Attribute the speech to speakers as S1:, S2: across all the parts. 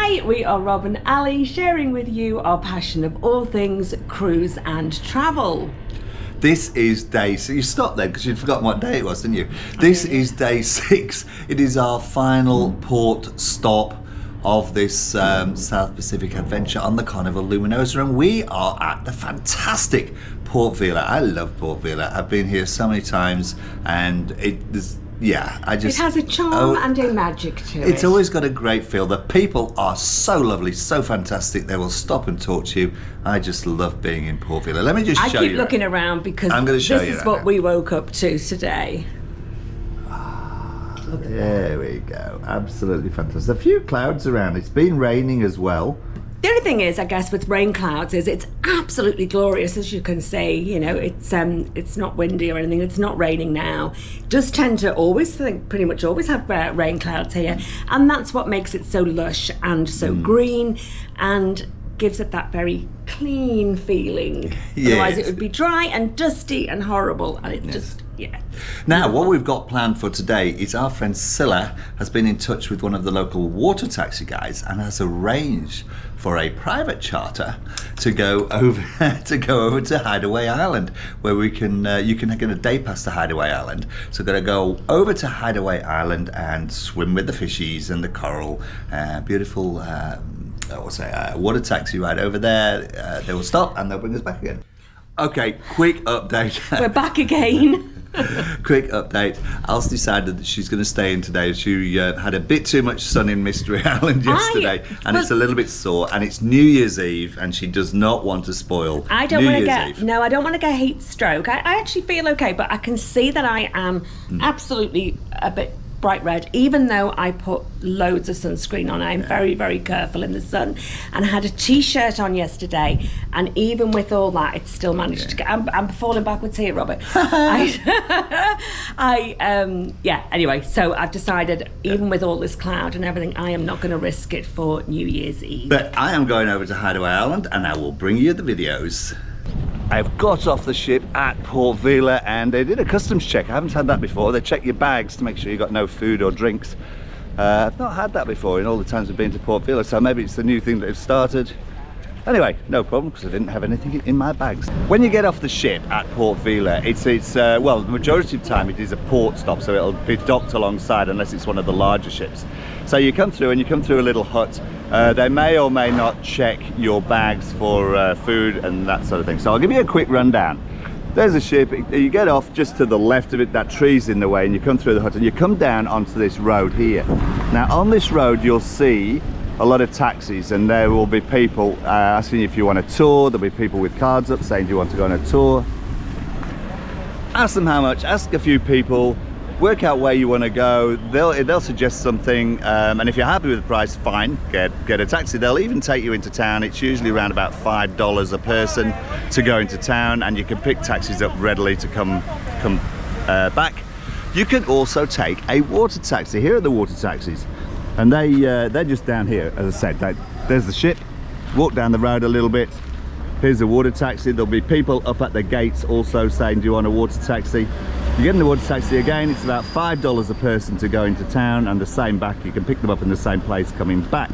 S1: Hi, we are Rob and Ali, sharing with you our passion of all things cruise and travel.
S2: This is day 6. You stopped there because you'd forgotten what day it was, didn't you? This is day 6. It is our final port stop of this South Pacific adventure on the Carnival Luminosa, and we are at the fantastic Port Vila. I love Port Vila. I've been here so many times, and it has
S1: a charm and a magic to it.
S2: It's always got a great feel. The people are so lovely, so fantastic. They will stop and talk to you. I just love being in Port Vila. Let me just show you.
S1: I keep looking around because this is what we woke up to today.
S2: There we go. Absolutely fantastic. A few clouds around. It's been raining as well.
S1: The only thing is, I guess, with rain clouds is it's absolutely glorious, as you can see. You know, it's not windy or anything. It's not raining now. It does tend to pretty much always have rain clouds here, and that's what makes it so lush and so green and gives it that very clean feeling. Yes. Otherwise it would be dry and dusty and horrible, and it just
S2: Now what we've got planned for today is our friend Scylla has been in touch with one of the local water taxi guys and has arranged for a private charter to go over to Hideaway Island, where we can you can get a day pass to Hideaway Island. So we're going to go over to Hideaway Island and swim with the fishies and the coral. Beautiful water taxi ride over there. They will stop and they'll bring us back again. Okay, quick update.
S1: We're back again.
S2: Quick update. Alice decided that she's going to stay in today. She had a bit too much sun in Mystery Island yesterday, and it's a little bit sore. And it's New Year's Eve, and she does not want to spoil.
S1: I don't want to get heat stroke. I actually feel okay, but I can see that I am absolutely a bit bright red, even though I put loads of sunscreen on. I'm very, very careful in the sun, and I had a t-shirt on yesterday, and even with all that, it still managed to get. I'm falling backwards here, Robert. Anyway, so I've decided, even with all this cloud and everything, I am not going to risk it for New Year's Eve.
S2: But I am going over to Hideaway Island, and I will bring you the videos. I've got off the ship at Port Vila, and they did a customs check. I haven't had that before. They check your bags to make sure you've got no food or drinks. I've not had that before in all the times we've been to Port Vila, so maybe it's the new thing that they've started. Anyway, no problem, because I didn't have anything in my bags. When you get off the ship at Port Vila, well, the majority of the time it is a port stop, so it'll be docked alongside unless it's one of the larger ships. So you come through, and you come through a little hut. They may or may not check your bags for food and that sort of thing. So I'll give you a quick rundown. There's a ship. You get off just to the left of it. That tree's in the way, and you come through the hut, and you come down onto this road here. Now on this road you'll see a lot of taxis, and there will be people asking you if you want a tour. There'll be people with cards up saying, do you want to go on a tour? Ask them how much, ask a few people, work out where you want to go. They'll suggest something, and if you're happy with the price, fine, get a taxi. They'll even take you into town. It's usually around about $5 a person to go into town, and you can pick taxis up readily to come back. You can also take a water taxi. Here are the water taxis. And they're just down here, as I said. There's the ship. Walk down the road a little bit. Here's a water taxi. There'll be people up at the gates also saying, do you want a water taxi? You get in the water taxi again, it's about $5 a person to go into town, and the same back. You can pick them up in the same place coming back.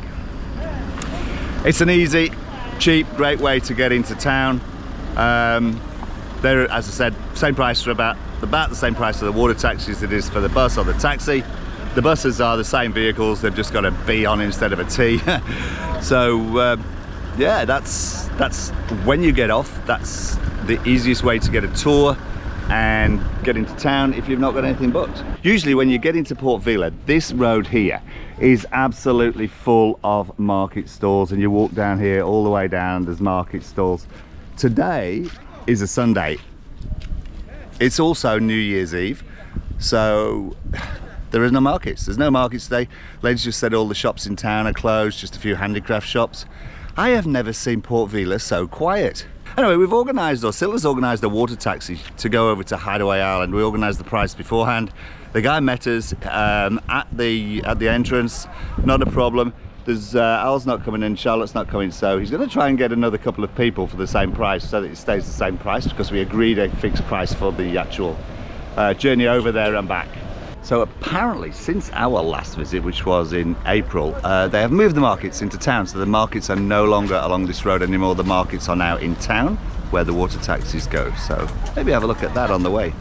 S2: It's an easy, cheap, great way to get into town. They're, as I said, same price for about the same price for the water taxi as it is for the bus or the taxi. The buses are the same vehicles, they've just got a B on instead of a T. So yeah, that's when you get off, that's the easiest way to get a tour and get into town if you've not got anything booked. Usually when you get into Port Vila, this road here is absolutely full of market stalls, and you walk down here all the way down, there's market stalls. Today is a Sunday. It's also New Year's Eve, so there is no markets. There's no markets today. Ladies just said all the shops in town are closed, just a few handicraft shops. I have never seen Port Vila so quiet. Anyway, we've organised, or Scylla's organised a water taxi to go over to Hideaway Island. We organised the price beforehand. The guy met us at the entrance, not a problem. There's Al's not coming in, Charlotte's not coming, so he's going to try and get another couple of people for the same price, so that it stays the same price, because we agreed a fixed price for the actual journey over there and back. So apparently, since our last visit, which was in April, they have moved the markets into town. So the markets are no longer along this road anymore. The markets are now in town, where the water taxis go. So maybe have a look at that on the way.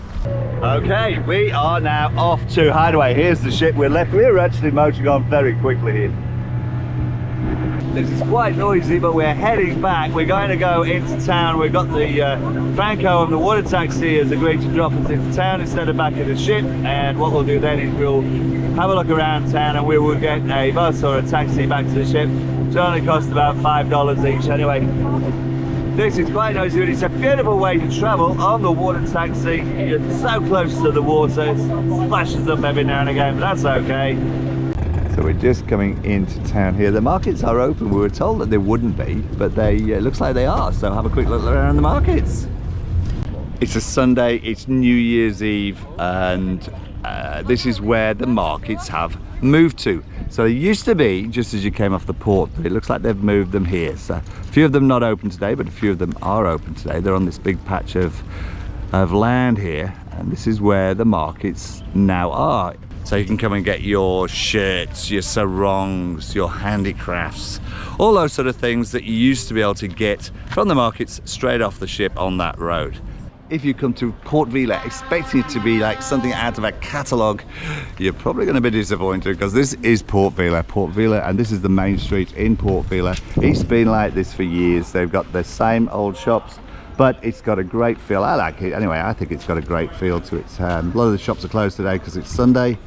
S2: Okay, we are now off to Hideaway. Here's the ship. We're actually motoring on very quickly here. This is quite noisy, but we're heading back. We're going to go into town. We've got the Franco and the water taxi has agreed to drop us into town instead of back in the ship. And what we'll do then is we'll have a look around town and we will get a bus or a taxi back to the ship. It's only cost about $5 each anyway. This is quite noisy, but it's a beautiful way to travel on the water taxi. You're so close to the water, it splashes up every now and again, but that's okay. So we're just coming into town here. The markets are open. We were told that they wouldn't be, but they looks like they are. So have a quick look around the markets. It's a Sunday, it's New Year's Eve, and this is where the markets have moved to. So they used to be just as you came off the port, but it looks like they've moved them here. So a few of them not open today, but a few of them are open today. They're on this big patch of land here, and this is where the markets now are. So you can come and get your shirts, your sarongs, your handicrafts, all those sort of things that you used to be able to get from the markets straight off the ship on that road. If you come to Port Vila expecting it to be like something out of a catalogue, you're probably going to be disappointed, because this is Port Vila, and this is the main street in Port Vila. It's been like this for years. They've got the same old shops, but it's got a great feel. I like it anyway. I think it's got a great feel to it. A lot of the shops are closed today because it's Sunday,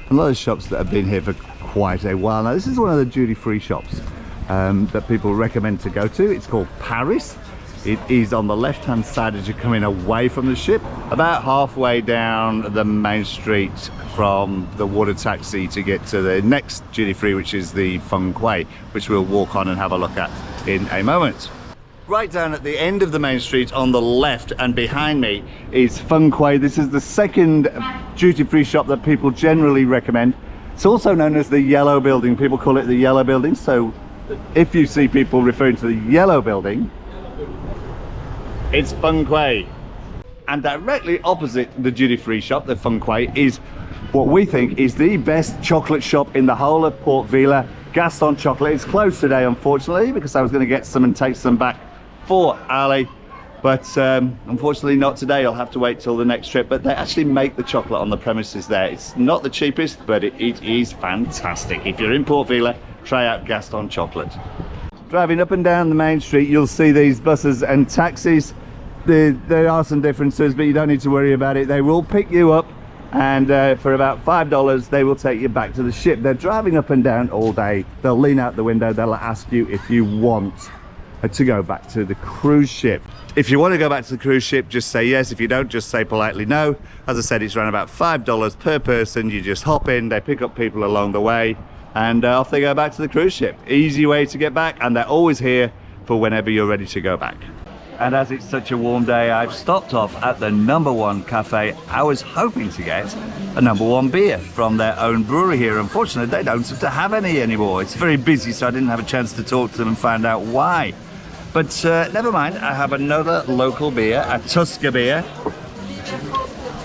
S2: and a lot of shops that have been here for quite a while now. This is one of the duty-free shops that people recommend to go to. It's called Paris. It is on the left-hand side as you're coming away from the ship, about halfway down the main street from the water taxi to get to the next duty-free, which is the Feng Kuei, which we'll walk on and have a look at in a moment. Right down at the end of the main street on the left and behind me is Feng Kuei. This is the second duty-free shop that people generally recommend. It's also known as the Yellow Building. People call it the Yellow Building. So if you see people referring to the Yellow Building, it's Feng Kuei. And directly opposite the duty-free shop, the Feng Kuei, is what we think is the best chocolate shop in the whole of Port Vila, Gaston Chocolate. It's closed today, unfortunately, because I was going to get some and take some back for Ali, but unfortunately not today. I'll have to wait till the next trip. But they actually make the chocolate on the premises there. It's not the cheapest, but it is fantastic. If you're in Port Vila, try out Gaston Chocolate. Driving up and down the main street, you'll see these buses and taxis. There are some differences, but you don't need to worry about it. They will pick you up, and for about $5 they will take you back to the ship. They're driving up and down all day. They'll lean out the window, they'll ask you if you want to go back to the cruise ship. If you want to go back to the cruise ship, just say yes. If you don't, just say politely no. As I said, it's around about $5 per person. You just hop in, they pick up people along the way, and off they go back to the cruise ship. Easy way to get back, and they're always here for whenever you're ready to go back. And as it's such a warm day, I've stopped off at the #1 cafe. I was hoping to get a #1 beer from their own brewery here. Unfortunately, they don't seem to have any anymore. It's very busy, so I didn't have a chance to talk to them and find out why. But never mind, I have another local beer, a Tusker beer.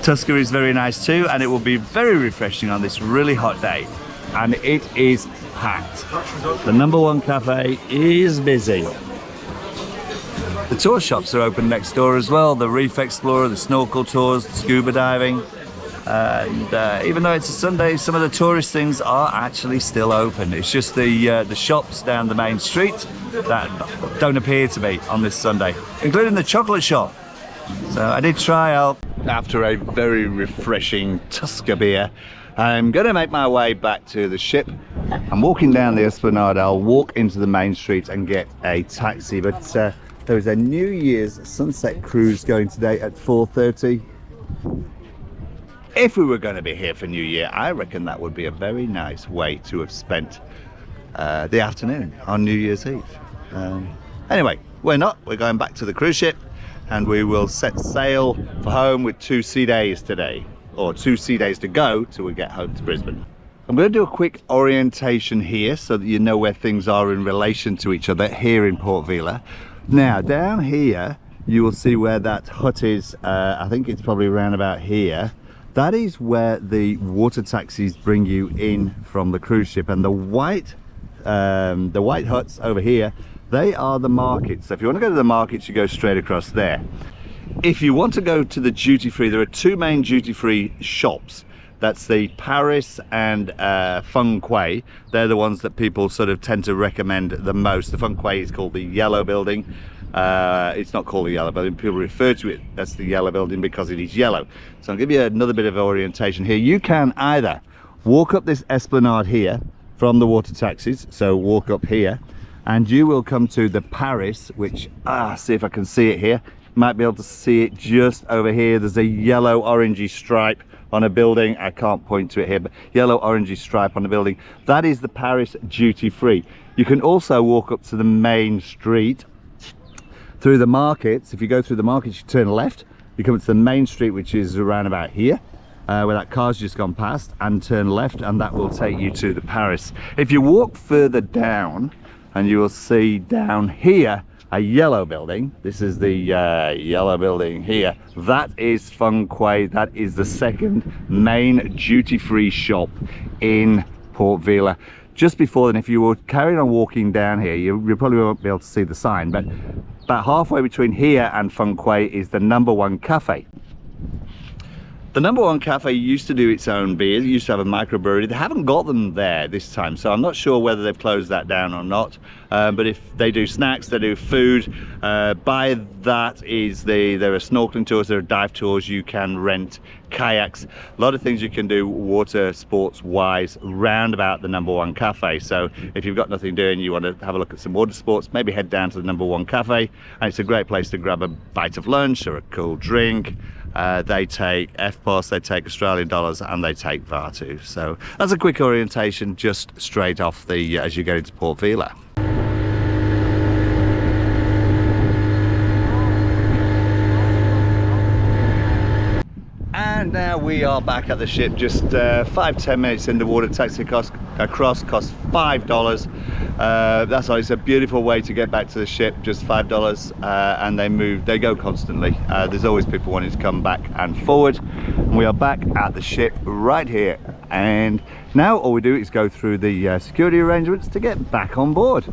S2: Tusker is very nice too, and it will be very refreshing on this really hot day. And it is packed. The #1 cafe is busy. The tour shops are open next door as well. The Reef Explorer, the snorkel tours, the scuba diving. And even though it's a Sunday, some of the tourist things are actually still open. It's just the shops down the main street that don't appear to be on this Sunday, including the chocolate shop. So I did try out. After a very refreshing Tusker beer, I'm going to make my way back to the ship. I'm walking down the Esplanade. I'll walk into the main street and get a taxi, but there is a New Year's sunset cruise going today at 4:30. If we were going to be here for New Year, I reckon that would be a very nice way to have spent the afternoon on New Year's Eve. Anyway, we're not. We're going back to the cruise ship, and we will set sail for home with 2 sea days today, or 2 sea days to go till we get home to Brisbane. I'm going to do a quick orientation here so that you know where things are in relation to each other here in Port Vila. Now, down here, you will see where that hut is. I think it's probably around about here. That is where the water taxis bring you in from the cruise ship, and the white huts over here, they are the markets. So if you want to go to the markets, you go straight across there. If you want to go to the duty-free, there are two main duty-free shops. That's the Paris and Feng Kuei. They're the ones that people sort of tend to recommend the most. The Feng Kuei is called the yellow building. It's not called the yellow building. People refer to it as the yellow building because it is yellow. So I'll give you another bit of orientation here. You can either walk up this esplanade here from the water taxis. So walk up here and you will come to the Paris, which, see if I can see it here. You might be able to see it just over here. There's a yellow orangey stripe on a building. I can't point to it here, but yellow orangey stripe on the building. That is the Paris duty free. You can also walk up to the main street through the markets. If you go through the markets, you turn left, you come to the main street, which is around about here, where that car's just gone past, and turn left, and that will take you to the Paris. If you walk further down, and you will see down here a yellow building. This is the yellow building here. That is Feng Kuei. That is the second main duty-free shop in Port Vila. Just before then, if you were carrying on walking down here, you probably won't be able to see the sign, but about halfway between here and Feng Kuei is the Number One Cafe. The Number One Cafe used to do its own beer. It used to have a microbrewery. They haven't got them there this time, so I'm not sure whether they've closed that down or not. But if they do snacks, they do food. By that is there are snorkeling tours, there are dive tours. You can rent kayaks. A lot of things you can do water sports wise round about the Number One Cafe. So if you've got nothing doing, you want to have a look at some water sports, maybe head down to the Number One Cafe, and it's a great place to grab a bite of lunch or a cool drink. They take FPOS, they take Australian dollars, and they take Vanuatu. So that's a quick orientation just straight off the as you get into Port Vila. And now we are back at the ship, just 5-10 minutes in. The water taxi across costs $5. That's all. It's a beautiful way to get back to the ship, just $5, and they go constantly. There's always people wanting to come back and forward. And we are back at the ship right here, and now all we do is go through the security arrangements to get back on board.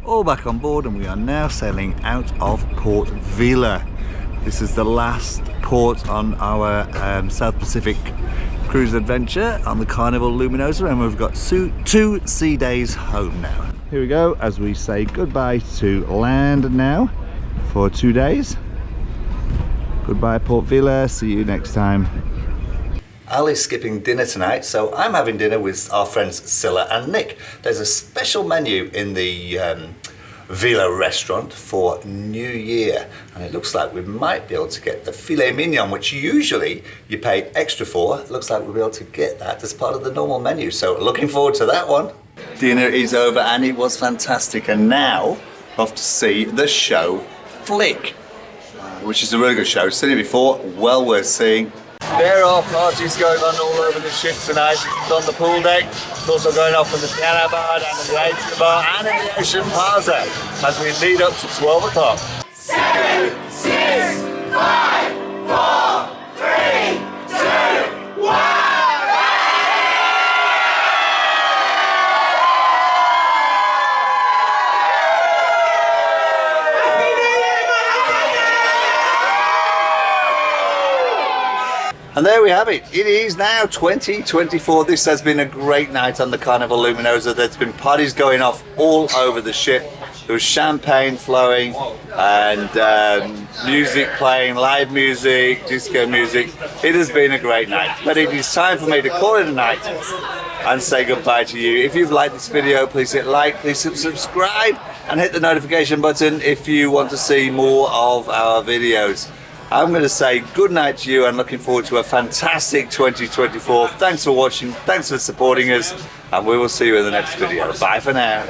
S2: All back on board, and we are now sailing out of Port Vila. This is the last port on our South Pacific cruise adventure on the Carnival Luminosa, and we've got 2 sea days home now. Here we go as we say goodbye to land now for 2 days. Goodbye Port Vila, see you next time. Ali's skipping dinner tonight, so I'm having dinner with our friends Scylla and Nick. There's a special menu in the Vila restaurant for New Year, and it looks like we might be able to get the filet mignon, which usually you pay extra for. It looks like we'll be able to get that as part of the normal menu, so looking forward to that one. Dinner is over and it was fantastic, and now off to see the show Flick, which is a really good show. Seen it before, well worth seeing. There are parties going on all over the ship tonight. It's on the pool deck. It's also going off in the piano bar, and in the Atrium bar, and in the Ocean Plaza as we lead up to 12 o'clock.
S3: 7, 6, 5, 4, 3, 2, 1.
S2: And there we have it. It is now 2024. This has been a great night on the Carnival Luminosa. There's been parties going off all over the ship. There was champagne flowing and music playing, live music, disco music. It has been a great night. But it is time for me to call it a night and say goodbye to you. If you've liked this video, please hit like, please subscribe, and hit the notification button if you want to see more of our videos. I'm going to say good night to you and looking forward to a fantastic 2024. Thanks for watching, thanks for supporting us, and we will see you in the next video. Bye for now.